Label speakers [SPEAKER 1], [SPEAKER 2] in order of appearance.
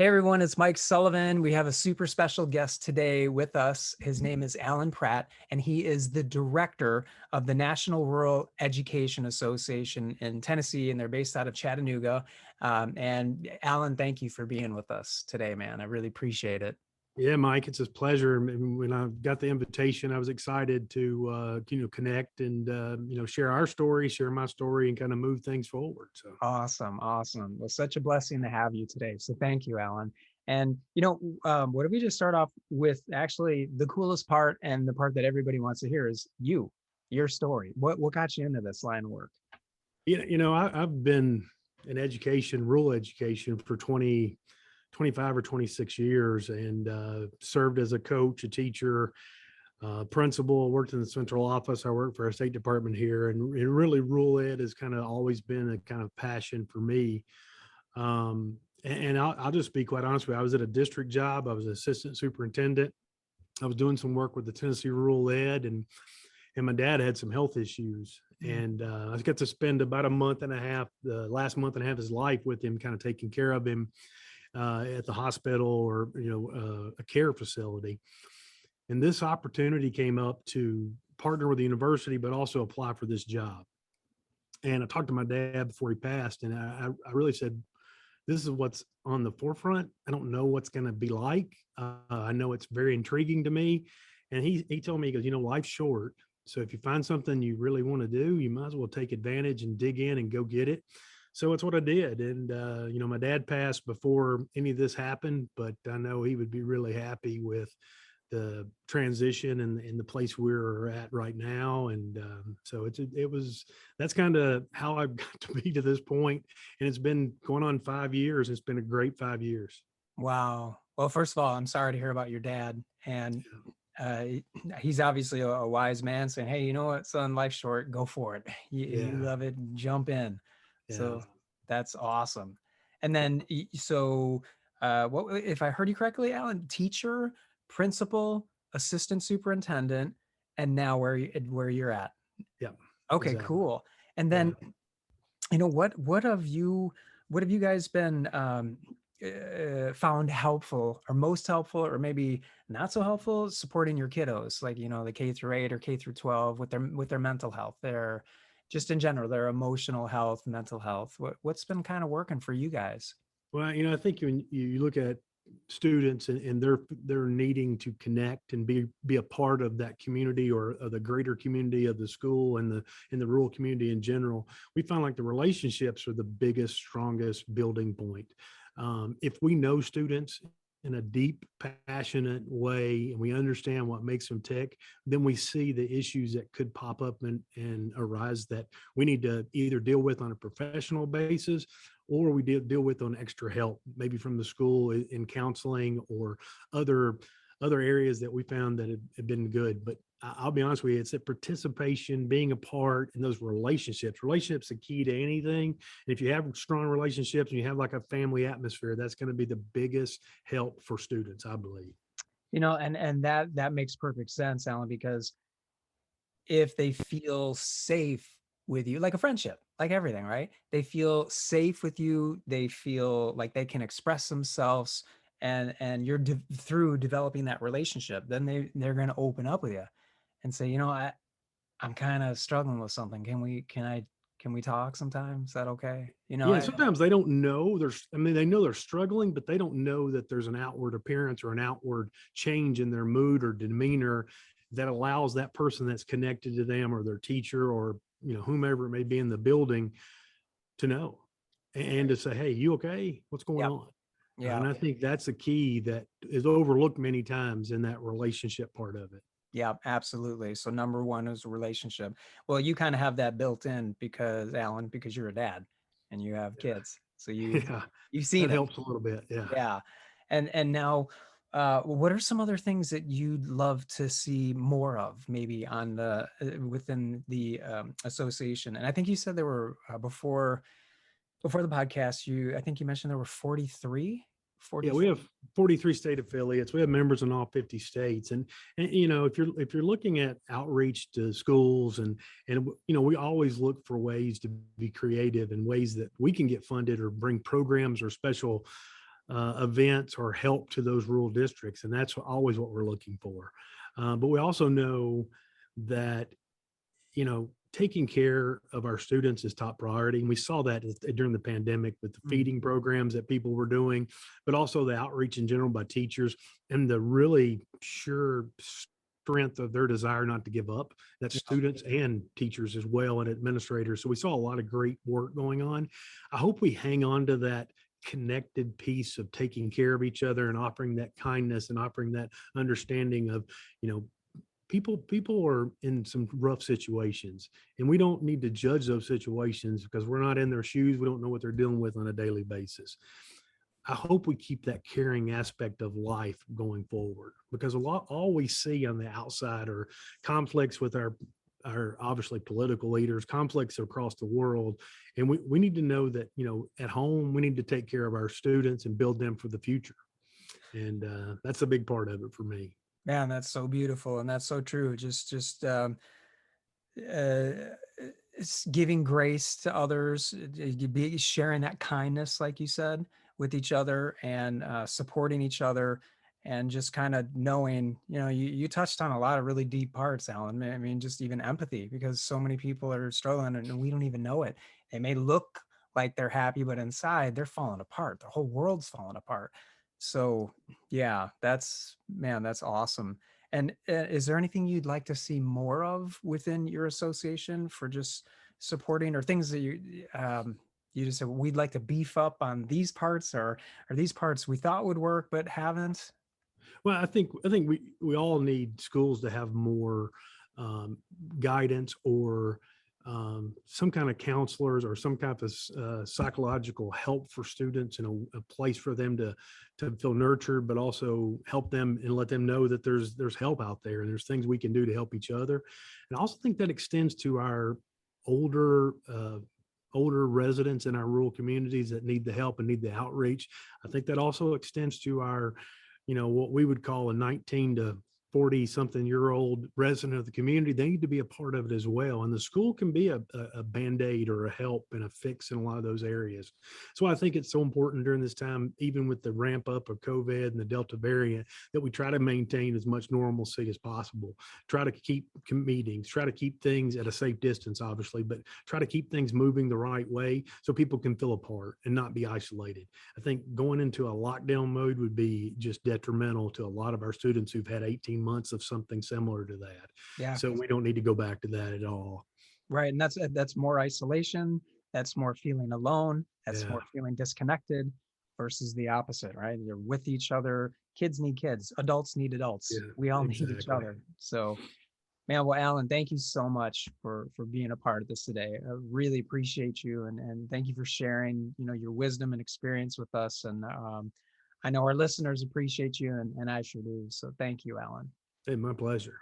[SPEAKER 1] Hey everyone, it's Mike Sullivan. We have a super special guest today with us. His name is Alan Pratt, and he is the director of the National Rural Education Association in Tennessee, and they're based out of Chattanooga. And Alan, thank you for being with us today, man. I really appreciate it.
[SPEAKER 2] Yeah, Mike, it's a pleasure. And when I got the invitation, I was excited to connect and share our story, share my story, and kind of move things forward. So
[SPEAKER 1] Awesome, awesome. Well, such a blessing to have you today. So thank you, Alan. And what if we just start off with actually the coolest part and the part that everybody wants to hear is your story. What got you into this line of work?
[SPEAKER 2] I've been in education, rural education for 25 or 26 years, and served as a coach, a teacher, principal, worked in the central office. I worked for our state department here, and really rural ed has kind of always been a kind of passion for me. And I'll just be quite honest with you. I was at a district job. I was an assistant superintendent. I was doing some work with the Tennessee Rural Ed, and my dad had some health issues. And I got to spend about a month and a half, the last month and a half of his life with him, kind of taking care of him at the hospital or a care facility. And this opportunity came up to partner with the university, but also apply for this job. And I talked to my dad before he passed, and I really said, this is what's on the forefront. I don't know what's going to be like. I know it's very intriguing to me. And he told me, he goes, life's short. So if you find something you really want to do, you might as well take advantage and dig in and go get it. So it's what I did. And, my dad passed before any of this happened, but I know he would be really happy with the transition and the place we're at right now. And so that's kind of how I've got to be to this point. And it's been going on 5 years. It's been a great 5 years.
[SPEAKER 1] Wow. Well, first of all, I'm sorry to hear about your dad. And he's obviously a wise man saying, hey, you know what, son, life's short, go for it. You love it, jump in.
[SPEAKER 2] Yeah.
[SPEAKER 1] So that's awesome. And then, what, if I heard you correctly, Alan, teacher, principal, assistant superintendent, and now where you're at.
[SPEAKER 2] Yeah.
[SPEAKER 1] Okay,
[SPEAKER 2] exactly.
[SPEAKER 1] cool. And then, what have you guys been found helpful or most helpful or maybe not so helpful supporting your kiddos, like the K through 8 or K through 12 with their mental health, their just in general, their emotional health, mental health? What's been kind of working for you guys?
[SPEAKER 2] Well, I think when you look at students and they're needing to connect and be a part of that community or the greater community of the school and the rural community in general, we find like the relationships are the biggest, strongest building point. If we know students in a deep, passionate way, and we understand what makes them tick, then we see the issues that could pop up and arise that we need to either deal with on a professional basis, or we deal with on extra help, maybe from the school in counseling or other areas that we found that have been good. But I'll be honest with you, it's that participation, being a part in those relationships. Relationships are key to anything. And if you have strong relationships and you have like a family atmosphere, that's going to be the biggest help for students, I believe.
[SPEAKER 1] And that makes perfect sense, Alan, because if they feel safe with you, like a friendship, like everything, right? They feel safe with you. They feel like they can express themselves, and you're through developing that relationship, then they're going to open up with you and say, I'm kind of struggling with something. Can we talk sometime? Is that okay?
[SPEAKER 2] Yeah, sometimes they don't know they know they're struggling, but they don't know that there's an outward appearance or an outward change in their mood or demeanor that allows that person that's connected to them or their teacher or whomever it may be in the building to know and to say, hey, you okay? What's going on?
[SPEAKER 1] Yeah.
[SPEAKER 2] And I think that's a key that is overlooked many times in that relationship part of it.
[SPEAKER 1] Yeah, absolutely. So number one is a relationship. Well, you kind of have that built in because Alan, because you're a dad and you have kids. So you've seen
[SPEAKER 2] that
[SPEAKER 1] it.
[SPEAKER 2] helps a little bit. Yeah.
[SPEAKER 1] Yeah. And now what are some other things that you'd love to see more of maybe on the within the association? And I think you said there were before the podcast, I think you mentioned there were 43.
[SPEAKER 2] Yeah, we have 43 state affiliates. We have members in all 50 states. And if you're looking at outreach to schools and we always look for ways to be creative and ways that we can get funded or bring programs or special events or help to those rural districts. And that's always what we're looking for. But we also know that, taking care of our students is top priority. And we saw that during the pandemic with the
[SPEAKER 1] Mm.
[SPEAKER 2] feeding programs that people were doing, but also the outreach in general by teachers and the really sure strength of their desire not to give up. That's
[SPEAKER 1] Yeah.
[SPEAKER 2] students and teachers as well, and administrators. So we saw a lot of great work going on. I hope we hang on to that connected piece of taking care of each other and offering that kindness and offering that understanding of, you know, people are in some rough situations, and we don't need to judge those situations because we're not in their shoes. We don't know what they're dealing with on a daily basis. I hope we keep that caring aspect of life going forward, because a lot all we see on the outside are conflicts with our obviously political leaders, conflicts across the world. And we need to know that, at home, we need to take care of our students and build them for the future. And that's a big part of it for me.
[SPEAKER 1] Man, that's so beautiful, and that's so true. Uh, it's giving grace to others, sharing that kindness, like you said, with each other, and supporting each other, and just kind of knowing, you touched on a lot of really deep parts, Alan. I mean, just even empathy, because so many people are struggling and we don't even know it. They may look like they're happy, but inside they're falling apart. The whole world's falling apart. So, yeah, that's awesome. And is there anything you'd like to see more of within your association for just supporting, or things that you just said we'd like to beef up on these parts, or these parts we thought would work but haven't?
[SPEAKER 2] Well, I think we all need schools to have more um, guidance, or some kind of counselors, or some kind of psychological help for students, and a place for them to feel nurtured, but also help them and let them know that there's help out there and there's things we can do to help each other. And I also think that extends to our older older residents in our rural communities that need the help and need the outreach. I think that also extends to our, what we would call a 19 to 40 something year old resident of the community. They need to be a part of it as well. And the school can be a band-aid or a help and a fix in a lot of those areas. So I think it's so important during this time, even with the ramp up of COVID and the Delta variant, that we try to maintain as much normalcy as possible. Try to keep meetings, try to keep things at a safe distance, obviously, but try to keep things moving the right way so people can feel apart and not be isolated. I think going into a lockdown mode would be just detrimental to a lot of our students who've had 18 months of something similar to that.
[SPEAKER 1] Yeah.
[SPEAKER 2] So we don't need to go back to that at all.
[SPEAKER 1] Right. And that's more isolation. That's more feeling alone. That's
[SPEAKER 2] Yeah.
[SPEAKER 1] more feeling disconnected, versus the opposite, right? You're with each other. Kids need kids. Adults need adults.
[SPEAKER 2] Yeah,
[SPEAKER 1] We all need each
[SPEAKER 2] exactly.
[SPEAKER 1] other. So, man, well, Alan, thank you so much for being a part of this today. I really appreciate you, and thank you for sharing, your wisdom and experience with us. And I know our listeners appreciate you, and I sure do. So thank you, Alan.
[SPEAKER 2] Hey, my pleasure.